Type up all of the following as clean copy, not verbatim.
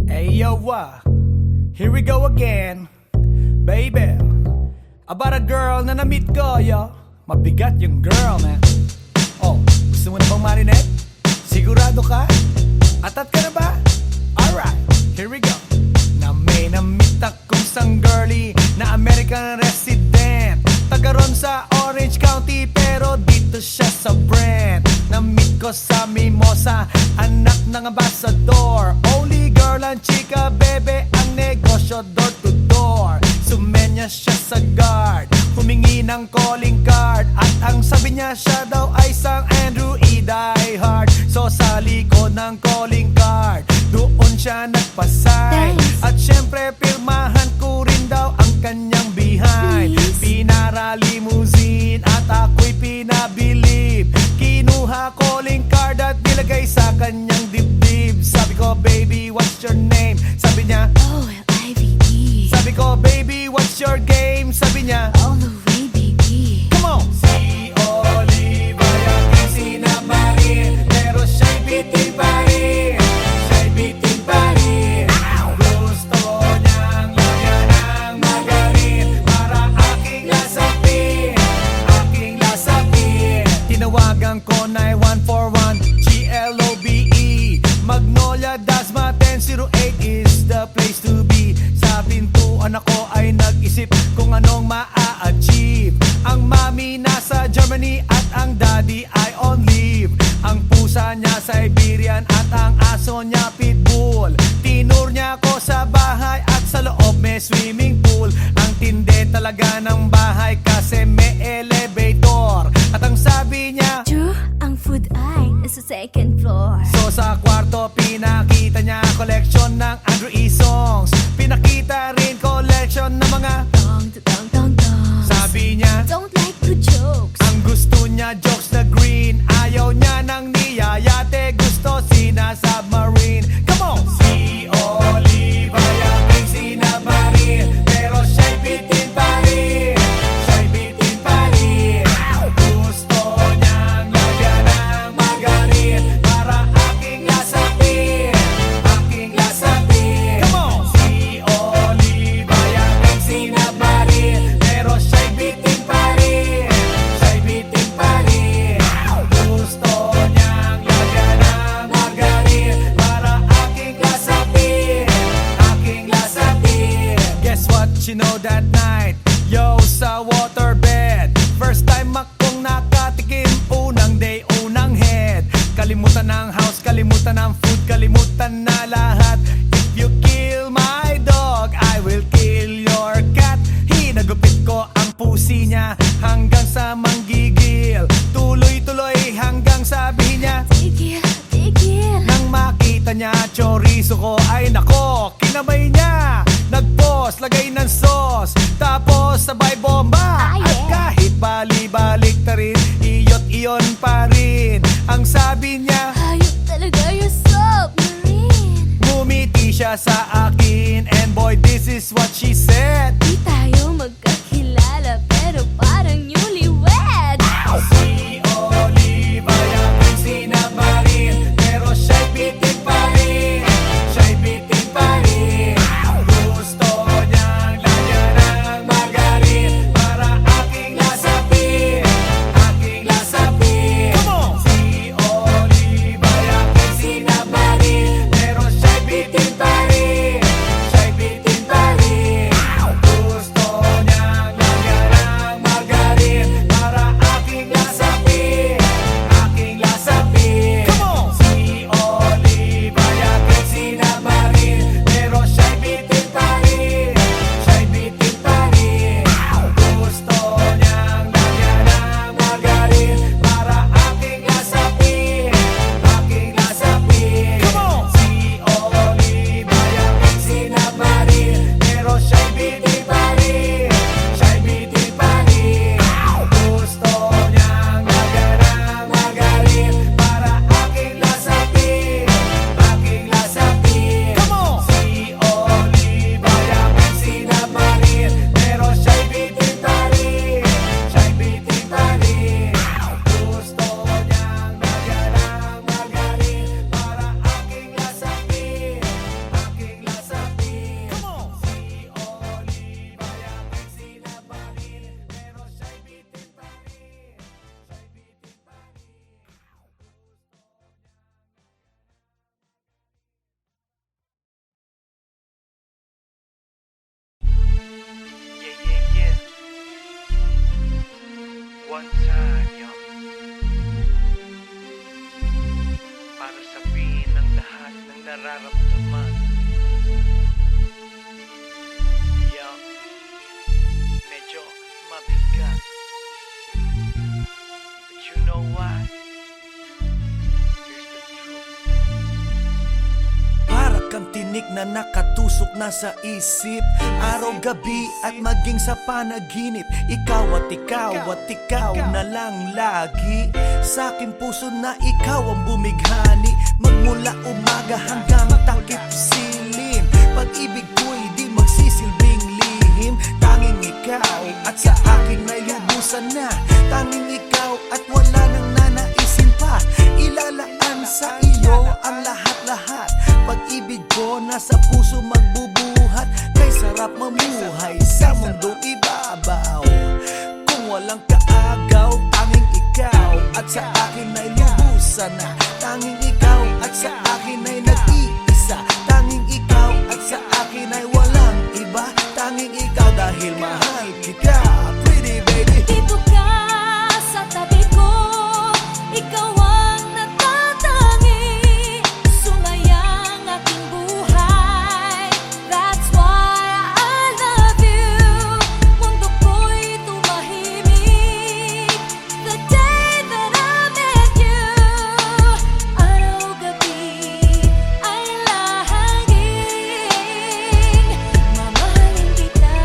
Hey yo, here we go again, baby. About a girl na na-meet ko, yo. Mabigat yung girl, man. Oh, gusto mo na bang marinig? Sigurado ka? Atat ka na ba? Alright, here we go. Na may na-meet akong isang girlie na American resident, taga ron sa Orange County, pero dito siya sa Brent. Na-meet ko sa Mimosa, anak ng ambassador. Only girl and chika, bebe, ang negosyo door to door. Sumenya siya sa guard, humingi ng calling card, at ang sabi niya siya daw ay isang Andrew E. Diehard. So sa likod ng calling card, doon siya nagpasay. At syempre pirmahan ko rin daw ang kanyang behind. Pinara limousine at ako'y pinabilib. Kinuha calling card at nilagay sa kanyang dibdib. Sabi ko, baby, what's your name? Sabi niya, OLIVE. sabi ko, baby, what's your game? Sabi niya, All the way, baby. come on! Si Olive ay aking sinamarin, pero siya'y bitin pa rin. Siya'y bitin pa rin. Gusto niyang lagyan ng margarin para aking lasapin, aking lasapin. Tinawagan ko 9141 GLOBE Magnolia Dasma 1008 is the place to be. Sa pintuan ako ay nag-isip kung anong maa-achieve. Ang mami nasa Germany at ang daddy ay on leave. Ang pusa niya Siberian at ang aso niya Pitbull. Tinur niya ako sa bahay at sa loob may swimming pool. Ang tindi talaga ng bahay kasi may elevator. At ang sabi niya, True, ang food ay nasa second floor. so sa kwarto pinakita niya collection ng Andrew E. songs. Pinakita rin collection ng mga Dong, dong, dong, dong. sabi niya, Don't like the jokes. ang gusto niya jokes na green. Ayaw niya ng niyayate, gusto sina-submarine. Come on! Si Olive ay aking sinamarin, pero siya'y bitin pa rin. Siya'y bitin pa rin. Gusto niyang lagyan ng margarin para aking lasapin, aking lasapin. Come on! Si Olive ay aking sinamarin, pero siya'y bitin pa rin. Siya'y bitin pa rin. Gusto niyang lagyan ng margarin para aking lasapin, aking lasapin. Guess what you know that night? Yo, sa waterbed, first time akong nakatikim. Unang day, unang head. Kalimutan ng house, kalimutan ng food, kalimutan na lahat. If you kill my dog, I will kill your cat. Hinagupit ko ang pusi niya hanggang sa manggigil. Tuloy-tuloy hanggang sabi niya, Tigil, tigil. nang makita niya chorizo ko, ay nako, kinamay niya. Nagpos, lagay ng sauce, tapos sabay bomba. Ah, yeah. At kahit bali-balik ta rin, iyot iyon pa rin. Ang sabi niya, Hayop talaga yung submarine. ngumiti siya sa akin, and boy, this is what she said. Di tayo magkakilala pero parang newlywed. Si Olive ay aking sinamarin, pero siya'y bitin pa rin. Siya'y bitin pa rin. Gusto niyang lagyan ng margarin para aking lasapin, aking lasapin. Come on! Si Olive ay aking sinamarin, pero siya'y bitin pa rin. Siya'y bitin pa rin. Gusto bansa niyo para sabihin ng lahat ng nararamdaman. Yeah, medyo mabigat. But you know what? Here's the truth. Para kang tinik na nakatusok na sa isip, araw-gabi at maging sa panaginip. Ikaw at ikaw na lang lagi. Sa aking puso na ikaw ang bumighani, magmula umaga hanggang takip silim. Pag-ibig ko'y di magsisilbing lihim. Tanging ikaw at sa akin may lubusan na. Tanging ikaw at wala nang nanaisin pa. Ilalaan sa iyo ang lahat-lahat. Pag-ibig ko nasa puso magbubuhat. Kay sarap mamuhay sa mundong ibabaw. Kung walang kaagaw, tanging ikaw at sa akin ay lubusan na. Tanging ikaw at sa akin ay nag-iisa. Tanging ikaw at sa akin ay walang iba. Tanging ikaw dahil mahal kita, pretty baby. Dito ka sa tabi ko, ikaw ang natatangi. Sumayang aking buhay, that's why I love you. Mundo ko'y tumahimik the day that I met you. Araw-gabi ay lahaging mamahalin kita.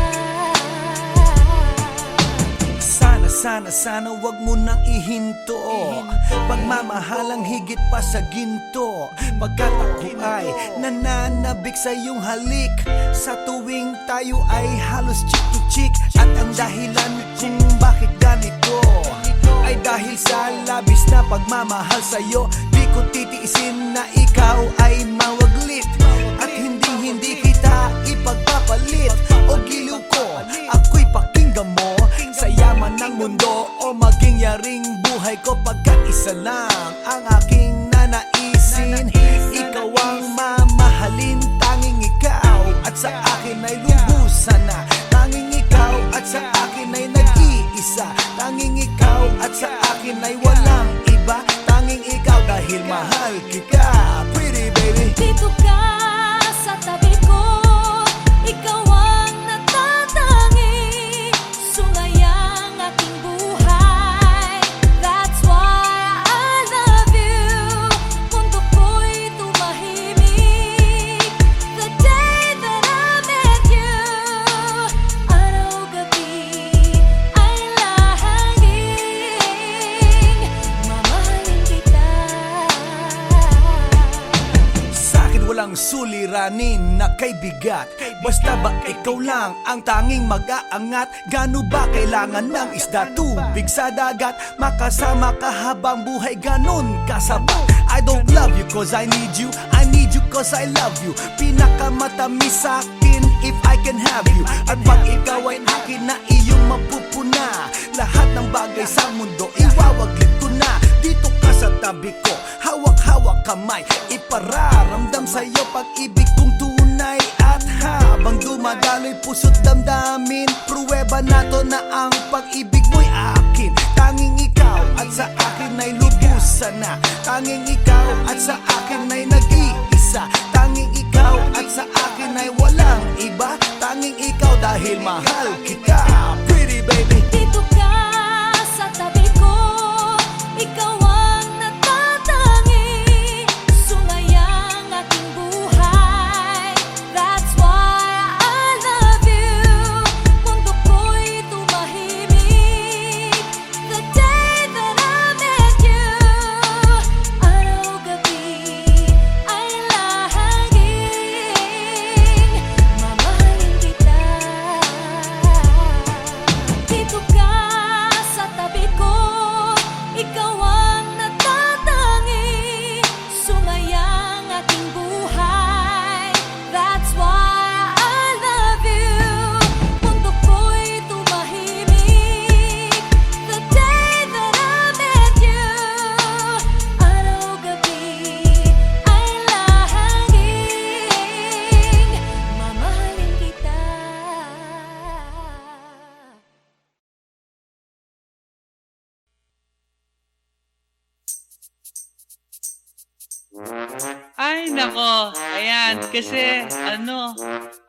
Sana wag mo nang ihinto. Pagmamahalang higit pa sa ginto. Pagkat ako ay nananabik sa iyong halik. Sa tuwing tayo ay halos chick to chick. At ang dahilan kung bakit ganito ay dahil sa labis na pagmamahal sa'yo. Di ko titiisin na ikaw ay mawaglit. At hindi kita ipagpapalit. O giliw ko, ako'y pakinggan mo. Sa yaman ng mundo o maging yaring buhay ko, pagkat isa lang ang aking nanaisin. Ikaw ang mamahalin, tanging ikaw at sa akin ay lubusan na. Tanging ikaw at sa akin ay nag-iisa. Tanging ikaw at sa akin ay walang iba. Tanging ikaw dahil mahal kita, pretty baby. Dito ka sa tabi ko, ikaw ang natatangi. Sumayang aking buhay, that's why I love you. Mundo ko'y tumahimik the day that I met you. Araw-gabi ay lahaging, mamahalin kita. Sa'kin walang suliranin na kay bigat. Basta ba ikaw lang ang tanging mag-aangat? Gano ba kailangan ng isda, tubig sa dagat? Makasama ka habang buhay, ganon kasabat. I don't love you cause I need you, I need you cause I love you. Pinakamatamis sa'kin if I can have you. At pag ikaw ay akin na iyong mapupuna, lahat ng bagay sa mundo iwawaglit ko na. Dito ka sa tabi ko, hawak-hawak kamay, ipararamdam sa'yo pag-ibig kong tunay. At habang dumadaloy puso't damdamin, pruweba na to na ang pag-ibig mo'y akin. Tanging ikaw at sa akin ay lubusan na. Tanging ikaw at sa akin ay nag-iisa. Tanging ikaw at sa akin ay walang iba. Tanging ikaw dahil mahal kita, pretty baby. Dito ka sa tabi ko, ikaw ang natatangi. Sumayang aking buhay, that's why I love you. Mundo ko'y tumahimik the day that I met you. Araw-gabi ay lahaging, mamahalin kita. kasi,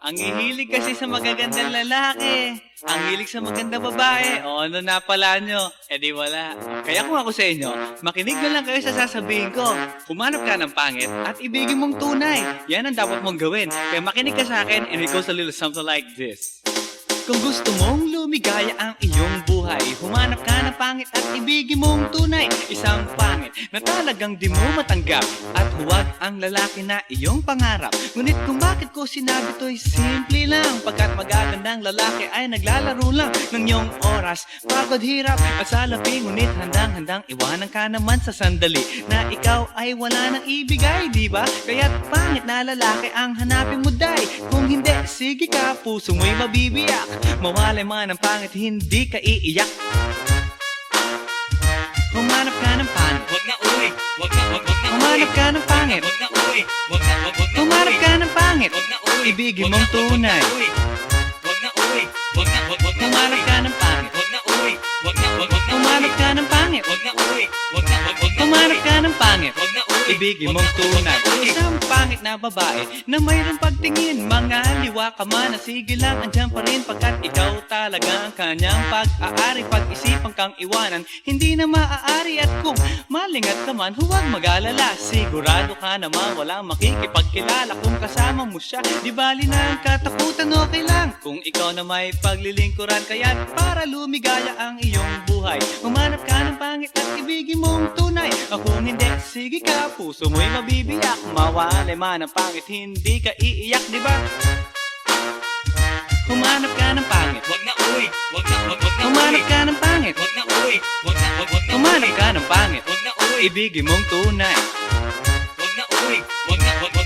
ang hihilig kasi sa magagandang lalaki. Ang hilig sa magandang babae. O ano na pala nyo? Eh di wala. Kaya kung ako sa inyo, makinig na lang kayo sa sasabihin ko. Humanap ka ng pangit at ibigin mong tunay. Yan ang dapat mong gawin. Kaya makinig ka sa akin and it goes a little something like this. Kung gusto mong lumigaya ang iyong buhay, humanap ka ng pangit at ibigin mong tunay. Isang pangit na talagang di mo matanggap, at huwag ang lalaki na iyong pangarap. Ngunit kung bakit ko sinabi to'y simple lang, pagkat magagandang lalaki ay naglalaro lang ng iyong oras, pagod, hirap at salapi. Ngunit handang-handang iwanan ka naman sa sandali na ikaw ay wala nang ibigay, di ba? Kaya't pangit na lalaki ang hanapin mo, day. Kung hindi, sige ka, puso mo'y mabibiyak. Mawalay man ang pangit, hindi ka iiyak. Humanap ka ng pangit, wag na uwi. Humanap ka ng pangit, wag na uwi. Humanap ka ng pangit, wag na uwi. Ibigin mong tunay. Wag na uwi. Humanap ka ng pangit, wag na uwi. Humanap ka ng pangit, wag na uwi. Humanap ka ng pangit, wag na uwi. Ibigin mong tunay. Isang pangit na babae na mayroong pagtingin, mga liwa ka man, sige lang, andyan pa rin, pagkat ikaw talaga ang kanyang pag-aari. Pag-isipan kang iwanan, hindi na maaari. At kung malingat ka man, huwag mag-alala, sigurado ka naman walang makikipagkilala. Kung kasama mo siya, di bali na ang katakutan, okay lang kung ikaw na may paglilingkuran. Kaya't para lumigaya ang iyong buhay, humanap ka ng pangit at ibigin mong tunay. Kung hindi, sige ka, puso mo'y mabibiyak. Mawalay man ang pangit, hindi ka iiyak, di ba? Humanap ka ng pangit, wag na uwi. Humanap ka ng pangit, wag na uwi. Humanap ka ng pangit, wag na uwi. Ibigin mong tunay. Wag na uwi.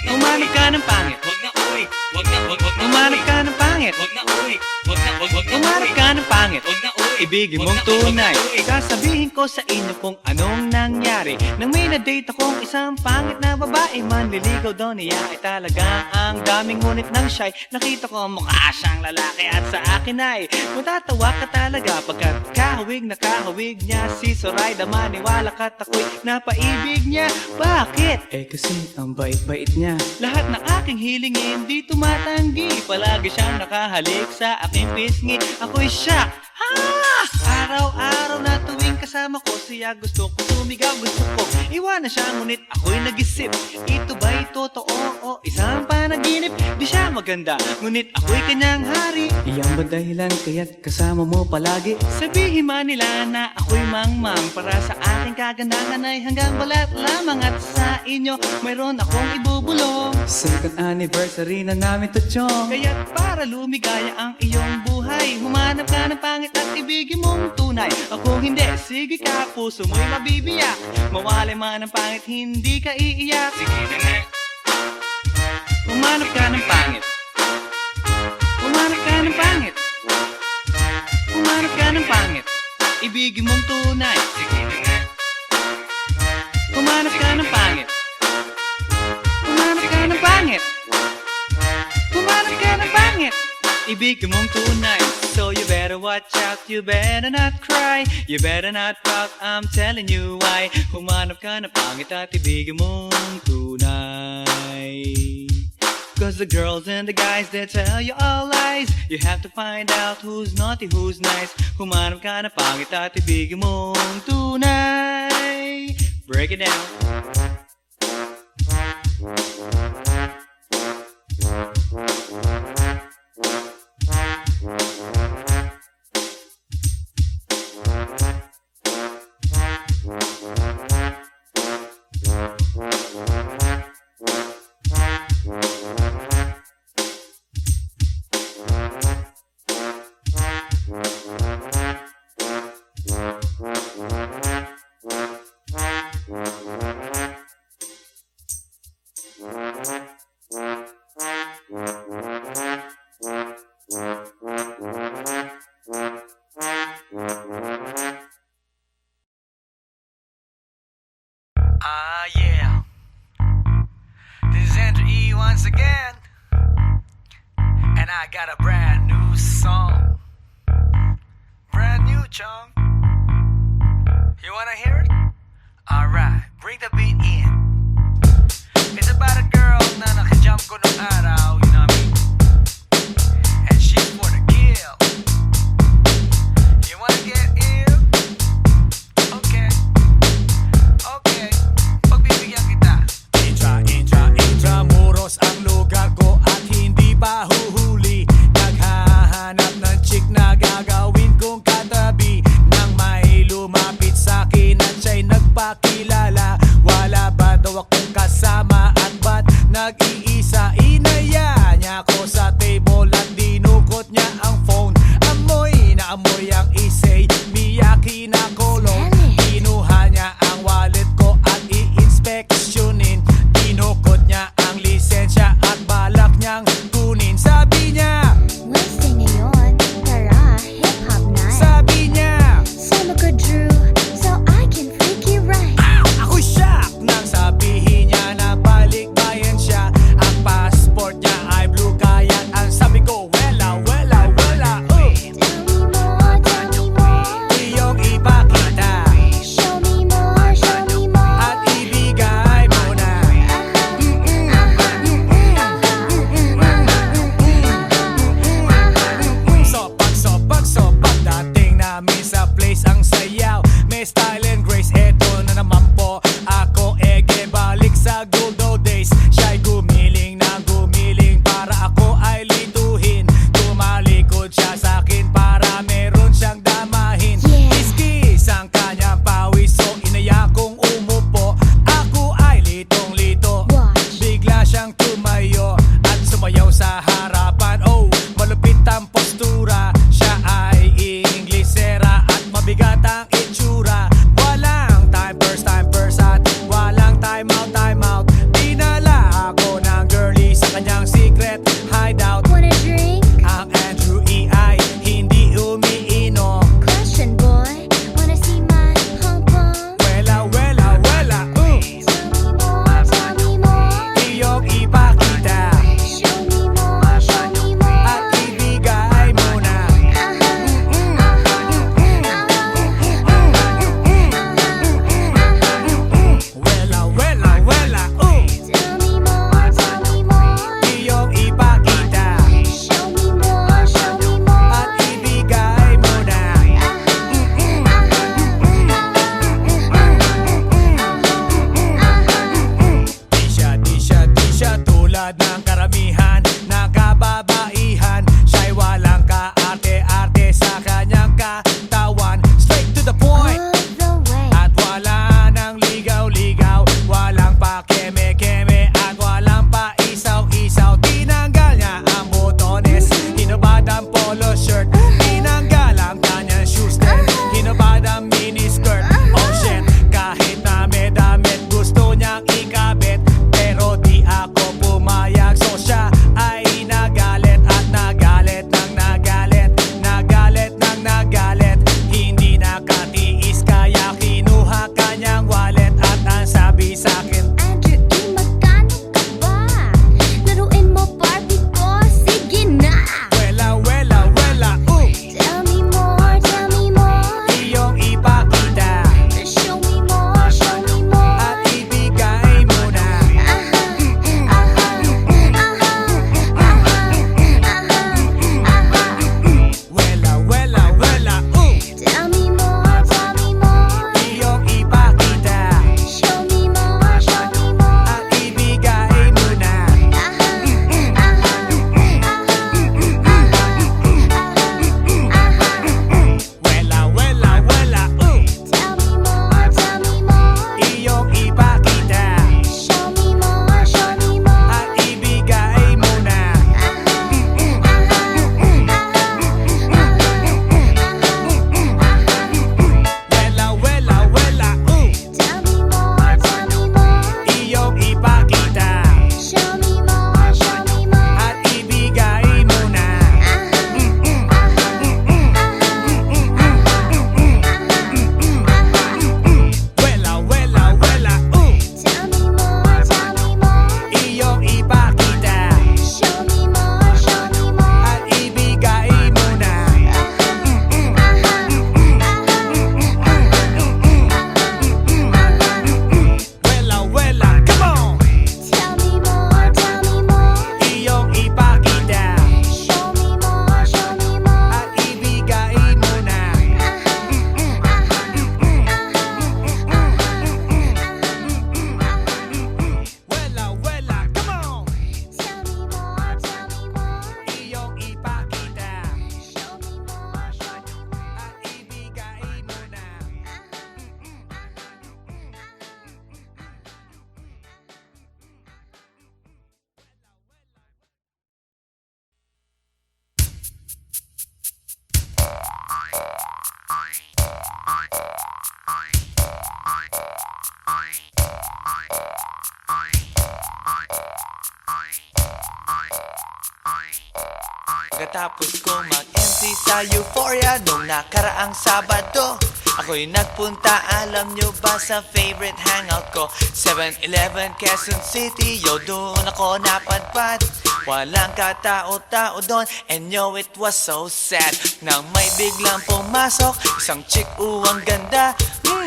Humanap ka ng pangit, wag na uwi. Humanap ka ng pangit, wag na uwi. Humanap ka ng pangit, wag na uwi. Ibigin mong tunay. Sasabihin ko sa inyo kung anong nangyari nang may na-date akong isang pangit na babae. Manliligaw daw niya ay talagang ang daming, ngunit nang siya'y nakita ko mukha siyang lalaki. At sa akin ay matatawa ka talaga, pagkat kahawig na kahawig niya si Zoraida. Maniwala ka't ako'y napaibig niya. Bakit? Eh kasi ang bait-bait niya. Lahat ng aking hilingin di tumatanggi, palagi siyang nakahalik sa aking pisngi. Ako'y shock. Araw-araw na tuwing kasama ko siya, gusto ko sumigaw, gusto ko iwanan siya. Ngunit ako'y nag-isip, ito ba'y totoo o isang panaginip? Di siya maganda, ngunit ako'y kanyang hari. Iyan ba dahilan kaya't kasama mo palagi? Sabihin man nila na ako'y mangmang, para sa aking kagandahan ay hanggang balat lamang. At sa inyo mayroon akong ibubulong. Second anniversary na namin to, chong. Kaya't para lumigaya ang iyong buhay, humanap ka ng pangit at ibigin mong tunay. Kung hindi, sige ka, puso mo'y mabibiyak. Mawalay man ang pangit, hindi ka iiyak. Sige na nga. Humanap ka ng pangit. Humanap ka ng pangit. Humanap ka ng pangit. Ibigin mong tunay. Sige na nga. Humanap ka ng pangit. Humanap ka ng pangit. Humanap ka ng pangit. Ibigin mong tunay. So you better watch out, you better not cry, you better not pout, I'm telling you why. Humanap ka ng pangit at ibigin mong tunay. Cause the girls and the guys, they tell you all lies. You have to find out who's naughty, who's nice. Humanap ka ng pangit at ibigin mong tunay. Break it down. Yeah. This is Andrew E once again. And I got a brand new song. Brand new, chong. You wanna hear it? Alright, bring the beat in. It's about a girl na jump ko nung araw, you know what I mean? And she's for the kill. You wanna get ill? Okay. Okay. Pagbibigyan kita. Intramuros ang lugar ko at hindi pa huhuli. Naghahanap ng chick na gagawin kong katabi. Nang may lumapit sa'kin at siya'y nagpakilala. Wala ba daw akong kasama at ba't nag-iisa? Inaya niya ako sa table at dinukot niya ang phone. Amoy na amoy ang isay, Miyaki na kolong. Kinuha niya ang wallet ko at i-inspeksyonin. Dinukot niya ang lisensya at balak niyang kunin. Sa pagkatapos kong mag-MC sa Euphoria nung nakaraang Sabado, ako'y nagpunta, alam nyo ba, sa favorite hangout ko, 7-Eleven, Quezon City. Yo, doon ako napadpad, walang katao-tao doon, and yo, it was so sad nang may biglang pumasok isang chick, ang ganda.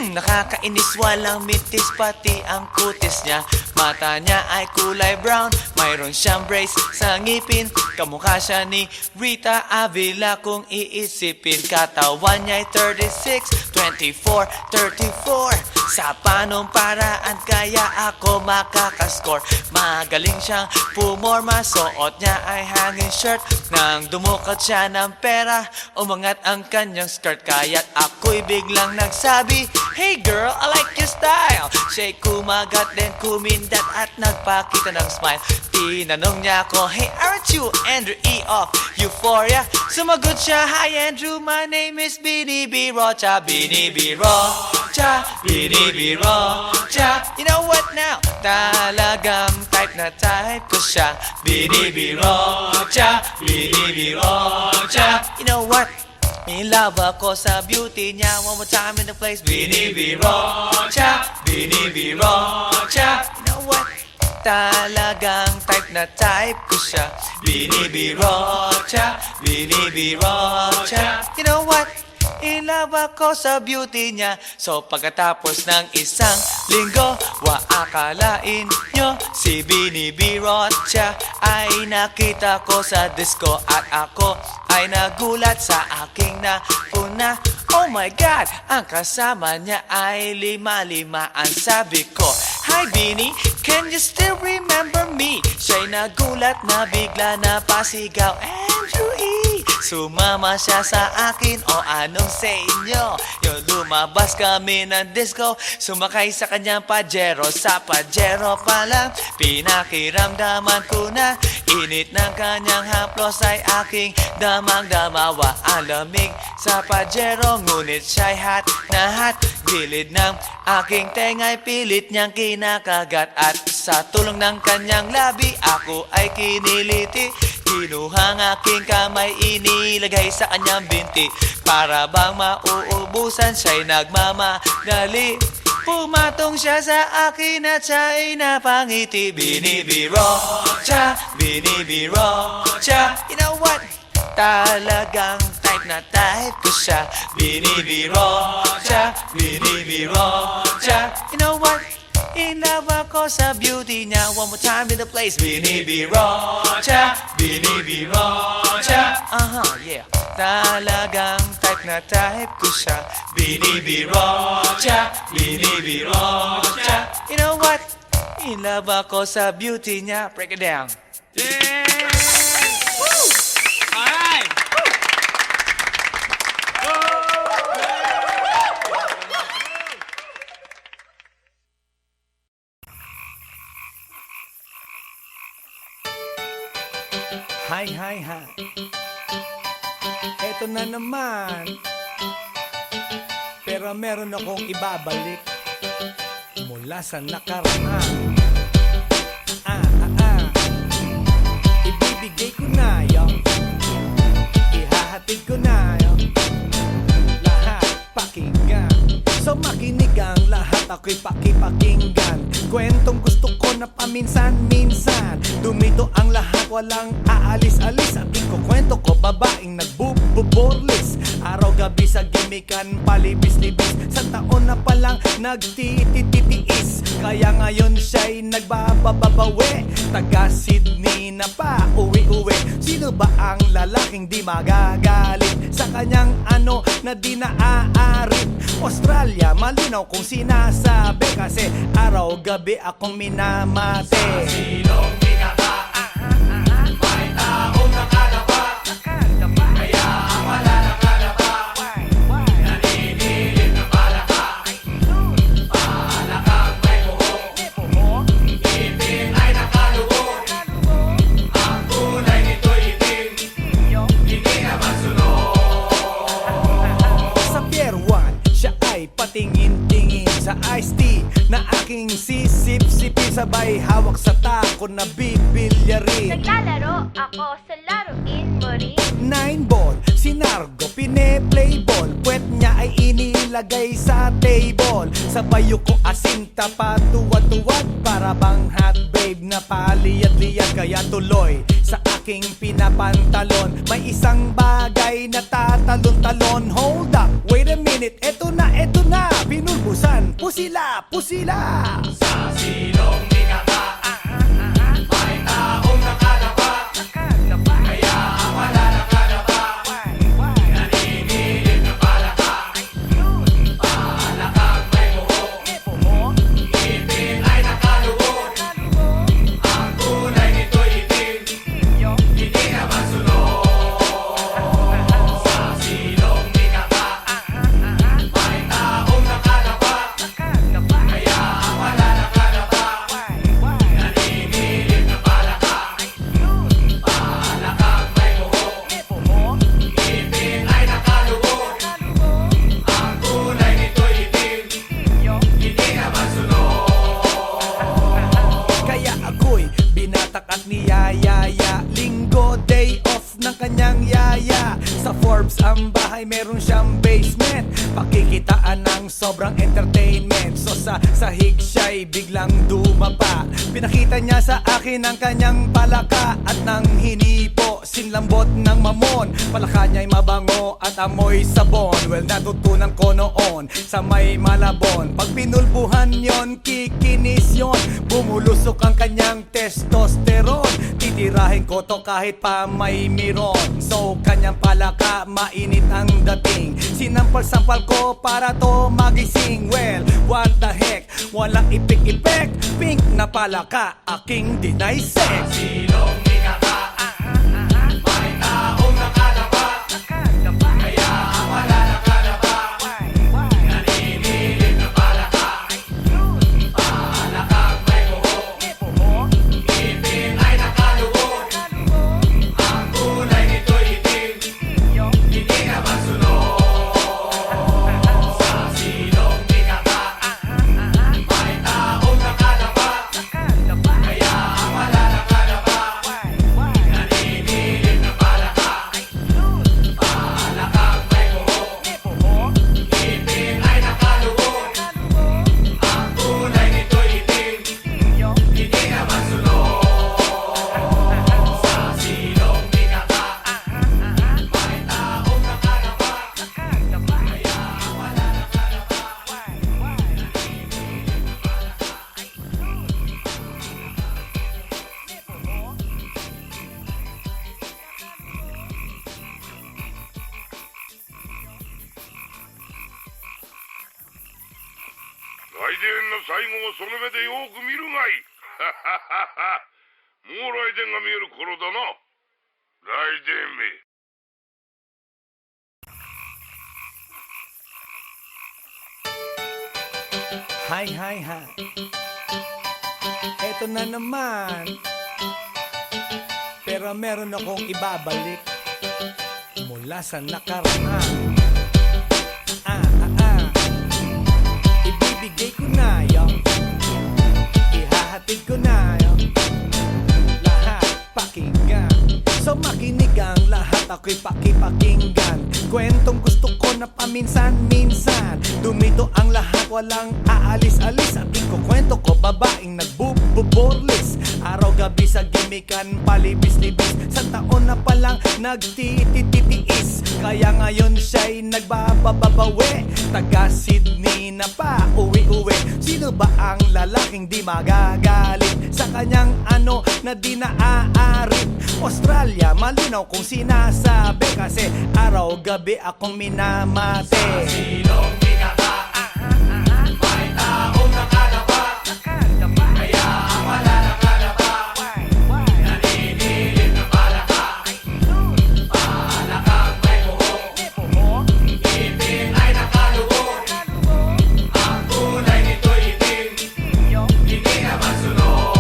Nakakainis, walang mitis, pati ang kutis niya. Mata niya ay kulay brown, mayroon siyang brace sa ngipin. Kamukha siya ni Rita Avila kung iisipin. Katawan niya ay 36, 24, 34. Sa panong paraan kaya ako makakascore? Magaling siyang pumorma, suot niya ay hanging shirt. Nang dumukat siya ng pera, umangat ang kanyang skirt. Kaya't ako'y biglang nagsabi, "Hey girl, I like your style." Siya'y kumagat, then kumindat at nagpakita ng smile. Tinanong niya ako, "Hey, aren't you Andrew E. of Euphoria?" Sumagot siya, "Hi Andrew, my name is Bini B. Rocha." Bini B. Rocha, Bini B. Rocha. You know what now? Talagang type na type ko siya. Bini B. Rocha, Bini B. Rocha. You know what? In love ako sa beauty niya. One more time in the place. Bini B. Rocha, Bini B. Rocha. You know what? Talagang type na type ko siya. Bini B. Rocha, Bini B. Rocha. You know what? In love ako sa beauty niya. So pagkatapos ng isang linggo, akalain nyo si Bini B. Rocha ay nakita ko sa disco, at ako ay nagulat sa aking napuna. Oh my God, ang kasama niya ay lima-limaan. Sabi ko, "Hi Bini, can you still remember me?" Siya'y nagulat na bigla na pasigaw, "Andrew E." Sumama siya sa akin, o anong sa inyo? Yung lumabas kami ng disco, sumakay sa kanyang Pajero. Sa Pajero pa lang, pinakiramdaman ko na init ng kanyang haplos ay aking damang-damawa. Ang lamig sa Pajero, ngunit siya'y hot na hot. Gilid ng aking tenga'y pilit niyang kinakagat, at sa tulong ng kanyang labi, ako ay kiniliti. Kinuha ang aking kamay, inilagay sa kanyang binti. Para bang mauubusan, siya'y nagmamadali. Pumatong siya sa akin at siya'y napangiti. Bini B. Rocha, Bini B. Rocha. You know what? Talagang type na type ko siya. Bini B. Rocha, Bini B. Rocha. You know what? In love ako sa beauty niya. One more time in the place. Bini B. Rocha, Bini B. Rocha. Yeah. Talagang type na type ko siya. Bini B. Rocha, Bini B. Rocha. You know what? In love ako sa beauty niya. Break it down. Alright! Hi, hi, hi. Eto na naman. Pero meron akong ibabalik mula sa nakaraan. Ibibigay ko na yun. Ihahatid ko na yun. Lahat pakinggan. So makinig ang lahat, ako'y pakipakinggan. Kwentong gusto ko na paminsan-minsan. Dumito ang lahat, walang aalis-alis. At ikukwento ko, babaeng nagbuborlis. Araw-gabi sa gimikan, palibis-libis. Sa taon na palang nagtititiis. Kaya ngayon siya'y nagbababawi. Taga Sydney na pa, uwi-uwi. Sino ba ang lalaking di magagalit sa kanyang ano na di naaarit? Australia, malinaw kung sinasabi, kasi araw-gabi akong minamate. Sa silong binaba, may taong nakalaba. Kaya ang wala nakalaba, naninilig na palaka. Palakang may buhok, ipin ay nakaluhok. Ang kulay nito'y itim, hindi naman sunog. Sa Pier 1, siya ay patingin-tingin sa iced tea na aking sisip-sipin. Sabay hawak sa tako na bibilyarin. Naglalaro ako sa laruin mo rin. 9 ball, si Nargo pine-play ball. Puwet niya ay inilagay sa table. Sa bayo ko asinta patuwad-tuwad, para bang hot babe na paliyad-liyad. Kaya tuloy sa aking pinapantalon, may isang bagay na tatalon-talon. Hold up, wait a minute, eto na, pinulbusan, pusila, pusila. Sa silong ni Kaka, may taong nakalapa. Kaya ang wala nakalapa, nanginginig na palaka. Palakang may buhok, ngipin ay nakalubog. Ang kulay nito'y itim, hindi naman sunog. Sa silong ni Kaka, may taong nakalapa. Kaya ang wala nakalapa, nanginginig na palaka. Palakang may buhok, ngipin ay nakalubog. Ang kulay nito'y itim, hindi naman sunog. Kaya ako'y binatak at niyayaya. Linggo, day off ng kanyang yaya. Sa Forbes ang bahay, meron siyang basement. Pakikitaan ng sobrang entertainment. So sa sahig siya'y biglang dumapa. Pinakita niya sa akin ang kanyang palaka. At nang hinipo, sinlambot ng mamon. Palaka niya'y mabango at amoy sabon. Well, natutunan ko noon sa may Malabon. Pag pinulbuhan yon, kikinis yon. Bumulusok ang kanyang testosterone. Titirahin ko to kahit pa may miron. So kanyang palaka, mainit ang dating. Sinampal-sampal ko para to magising. Well, what the heck, walang ipik-ipek. Pink na palaka, aking deny sex. Silong ni Kaka, may taong nakalapa. Kaya ang wala nakalapa, nanginginig na palaka. Palakang may buhok, ngipin ay nakalubog. Ang kulay nito'y itim, hindi naman sunog. Sa silong ni Kaka, may taong nakalapa. Kaya ang wala nakalapa, nanginginig na palaka. Palakang may buhok, ngipin ay nakalubog. Ang kulay nito'y itim, hindi naman sunog. Sa silong ni Kaka, may taong nakalapa. Kaya ang wala nakalapa,外伝の最後をその目でよく見るがいい。もう雷電が見える頃だな。雷電め。Hi, hi, hi. Eto na naman. Pero meron akong ibabalik mula sa nakaraan. Ibibigay ko na yun, ihahatid ko na yun. Lahat pakinggan, so makinig ang lahat, ako'y pakipakinggan. Kwentong gusto ko na paminsan-minsan. Dumito ang lahat, walang aalis-alis. At ikukwento ko, babaeng nagbububorlis. Araw-gabi sa gimikan, palibis-libis. Sa taon na palang nagtititiis. Kaya ngayon siya'y nagbababawi. Taga Sydney na pa, uwi-uwi. Sino ba ang lalaking di magagalit sa kanyang ano na di naaarit? Australia, malinaw kung sinasabi, kasi araw-gabi akong minamate. Sa silong ni Kaka, may taong nakalapa. Kaya ang wala nakalapa, nanginginig na palaka. Palakang may buhok, ngipin ay nakalubog. Ang kulay nito'y itim, hindi naman sunog.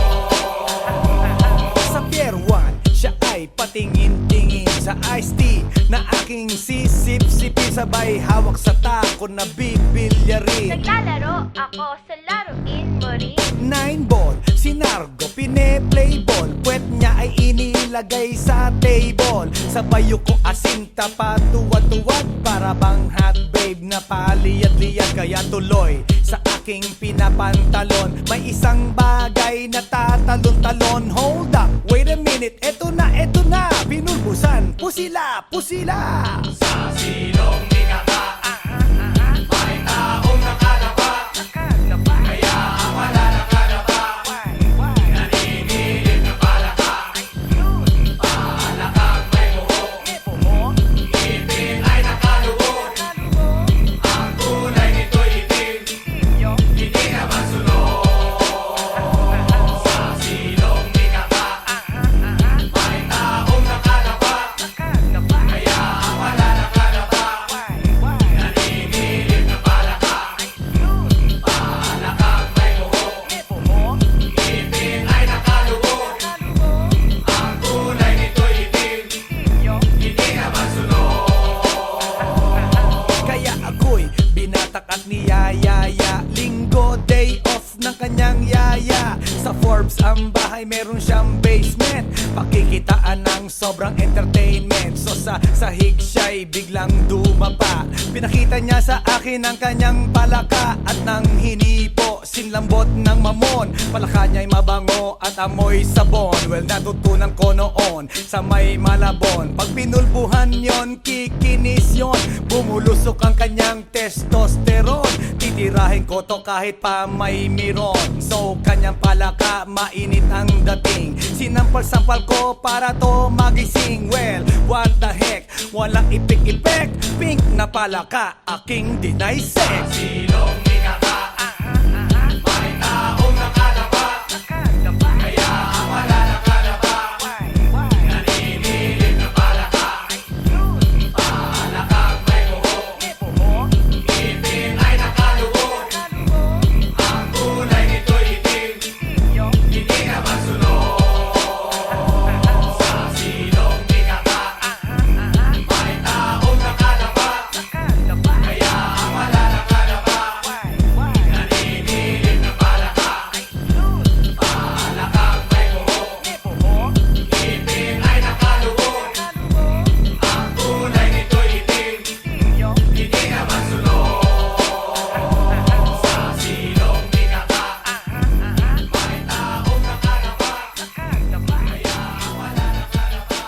Sa Pier 1, siya ay patingin tingin-tingin sa iced tea na aking sisip-sipin, sabay hawak sa tako na bibilyarin. Naglalaro ako sa laruin mo rin. 9 ball, si Nargo pine-play ball, puwet niya ay inilagay sa table. Sabay ko asinta patuwad-tuwad, para bang hot babe na paliyad-liyad. Kaya tuloy sa aking pinapantalon, may isang bagay na tatalon-talon. Hold up, wait a minute, eto na, pinulbusan, pusila, pusila. Sa silong ni Kaka, may taong nakalapa, kaya ang wala nakalapa, nanginginig na palaka. Palakang may buhok, ngipin ay nakaluhog, ang kulay nito'y itim, hindi naman sunog. Sa silong ni Kaka, may taong nakalapa, kaya ang wala nakalapa, nanginginig na palaka. Palakang may buhok, ngipin ay nakaluhog, ang kulay nito'y itim, hindi naman sunog. Kaya ako'y binatak at niyayaya, linggo day off ng kanyang yaya. Sa Forbes ang bahay, meron siyang basement, pakikitaan ng sobrang entertainment. So sa sahig siya'y biglang dumapa, pinakita niya sa akin ang kanyang palaka. At nang hinipo, sinlambot ng mamon, palaka niya'y mabango at amoy sabon. Well, natutunan ko noon sa may Malabon, pag pinulbuhan yon, kikinis yon, bumulusok ang kanyang testosterone. Titirahin ko to kahit pa may miron. So kanyang palaka, mainit ang dating, sinampal-sampal ko para to magising. Well, what the heck, walang ipik-ipek, pink na palaka, aking deny sex. Silong ni Kaka, may taong nakalapa, kaya ang wala nakalapa, nanginginig na palaka. Palakang may buhok, ngipin ay nakaluhog, ang kulay nito'y itim, hindi naman sunog. Sa silong ni Kaka, may taong nakalapa, kaya ang wala nakalapa, nanginginig na palaka. Palakang may buhok, ngipin ay nakaluhog, ang kulay nito'y itim, hindi naman sunog. Sa silong ni Kaka, may taong nakalapa, kaya ang wala nakalapa,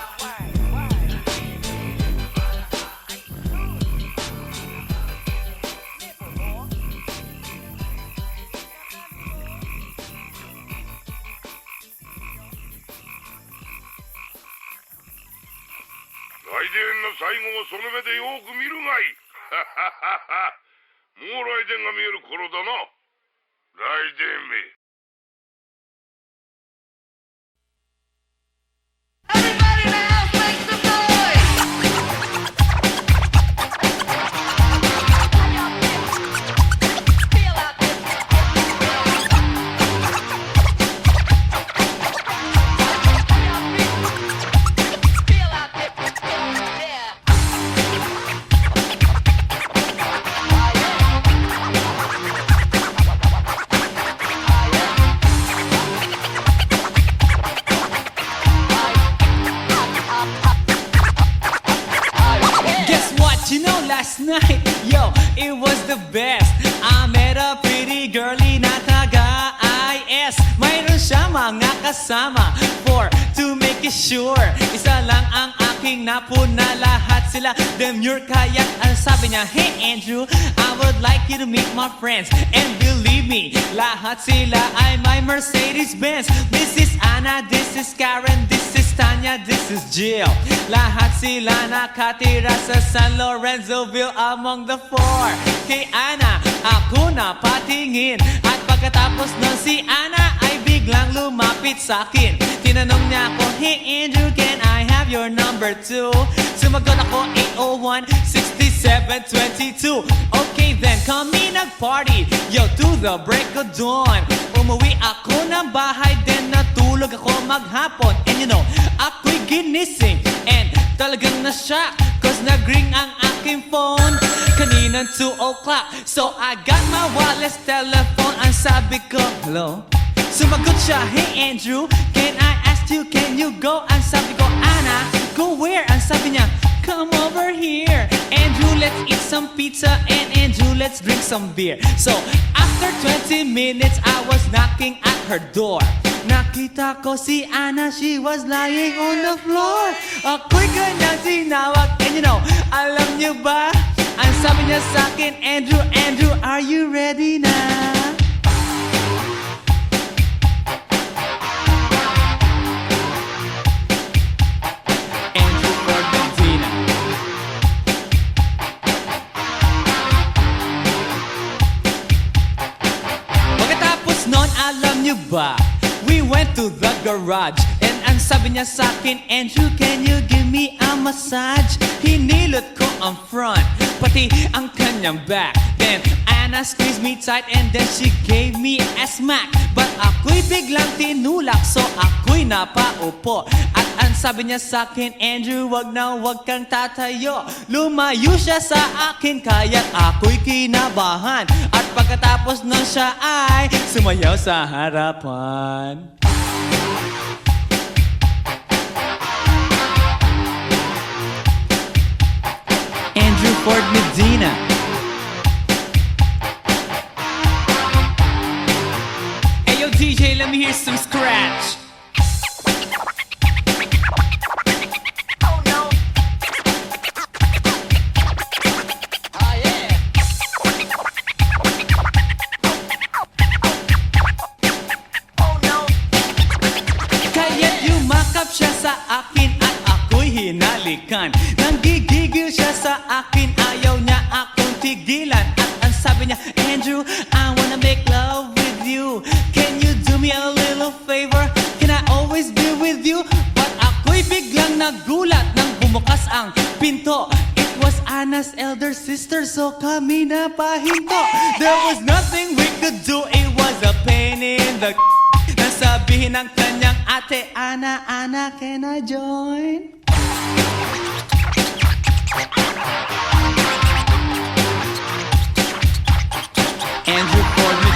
来電の最後をその目でよく見るがいい。もう来電が見える頃だな。来電め。Everybody now, make some noise! Feel out Feel out yeah. Guess what? You know, last night, yo, it was the best. I met a pretty girlie na taga-IS. Mayroon siya mga kasama to make it sure. Isa lang ang aking napuna, lahat sila demure. Kaya ang sabi niya, hey Andrew, I would like you to meet my friends. And believe me, lahat sila ay my Mercedes-Benz. This is Anna, this is Karen, this is Tanya, this is Jill. Lahat sila nakatira sa San Lorenzoville among the four. Kay Anna, ako na patingin. At pagkatapos nun si Anna ay biglang lumapit sa akin. Tinanong niya ako, hey Andrew, can I have your number too? Sumagot ako, 801-6722. Okay then, kami nag-party, yo, to the break of dawn. Umuwi ako ng bahay, then natulog ako maghapon. And you know, ako'y ginising, and talagang na-shock Cause nag-ring ang aking phone Kaninang 2 o'clock So I got my wireless telephone Ang sabi ko, hello? Sumagot siya, hey Andrew Can I ask you, can you go? Ang sabi ko, Anna, go where? Ang sabi niya, come over here Andrew, let's eat some pizza And Andrew, let's drink some beer So after 20 minutes I was knocking at her door Nakita ko si Anna, she was lying on the floor Ako'y kanyang tinawag And you know, alam niyo ba? Ang sabi niya sa'kin, Andrew, Andrew, are you ready na? Andrew Ford Medina Pagkatapos nun, alam niyo ba? We went to the garage And ang sabi niya sa'kin Andrew, can you give me a massage? Hinilot ko ang front Pati ang kanyang back Then Anna squeezed me tight And then she gave me a smack But ako'y biglang tinulak So ako'y napaupo At ang sabi niya sa'kin Andrew, wag na wag kang tatayo Lumayo siya sa akin Kaya't ako'y kinabahan At pagkatapos nun siya ay Sumayaw sa harapan Andrew Ford Medina Hey yo DJ, let me hear some scratch Oh no. Oh yeah Oh no. Kaya't yumakap siya sa akin at ako'y hinalikan Nanggigigil siya sa akin, ayaw niya akong tigilan At ang sabi niya, Andrew, I wanna make love with you Can you do me a little favor? Can I always be with you? But ako'y biglang nagulat nang bumukas ang pinto It was Anna's elder sister, so kami na pahinto There was nothing we could do, it was a pain in the Nasabihin ng kanyang ate, Anna, Anna, can I join? Andrew Ford